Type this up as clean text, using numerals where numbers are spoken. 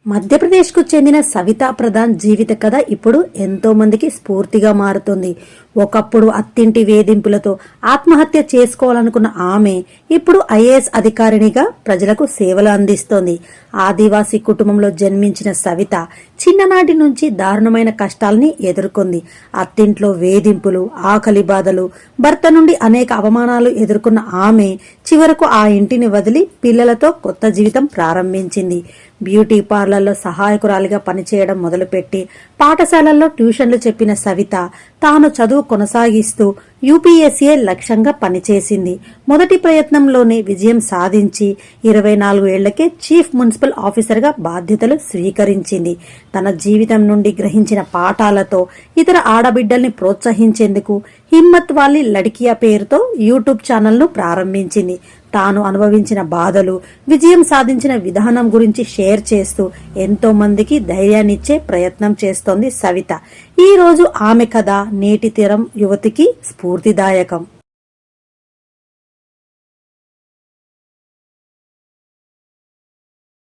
మధ్యప్రదేశ్కు చెందిన సవితా ప్రధాన్ జీవిత కథ ఇప్పుడు ఎంతో మందికి స్ఫూర్తిగా మారుతుంది. ఒకప్పుడు అత్తింటి వేధింపులతో ఆత్మహత్య చేసుకోవాలనుకున్న ఆమె ఇప్పుడు ఐఏఎస్ అధికారినిగా ప్రజలకు సేవలు అందిస్తోంది. ఆదివాసీ కుటుంబంలో జన్మించిన సవిత చిన్ననాటి నుంచి దారుణమైన కష్టాల్ని ఎదుర్కొంది. అత్తింట్లో వేధింపులు, ఆకలి బాధలు, భర్త నుండి అనేక అవమానాలు ఎదుర్కొన్న ఆమె చివరకు ఆ ఇంటిని వదిలి పిల్లలతో కొత్త జీవితం ప్రారంభించింది. బ్యూటీ పార్లర్లో సహాయకురాలిగా పనిచేయడం మొదలుపెట్టి పాఠశాలల్లో ట్యూషన్లు చెప్పిన సవిత తాను చదువు కొనసాగిస్తూ యూపీఎస్సీ లక్ష్యంగా పనిచేసింది. మొదటి ప్రయత్నంలోనే విజయం సాధించి 24 ఏళ్లకే చీఫ్ మున్సిపల్ ఆఫీసర్గా బాధ్యతలు స్వీకరించింది. తన జీవితం నుండి గ్రహించిన పాఠాలతో ఇతర ఆడబిడ్డల్ని ప్రోత్సహించేందుకు హిమ్మత్ వాలీ లడ్కియా పేరుతో యూట్యూబ్ ఛానల్ను ప్రారంభించింది. తాను అనుభవించిన బాధలు, విజయం సాధించిన విధానం గురించి షేర్ చేస్తూ ఎంతో మందికి ధైర్యాన్నిచ్చే ప్రయత్నం చేస్తోంది సవిత. ఈ రోజు ఆమె కథ నేటి తరం యువతికి స్ఫూర్తిదాయకం.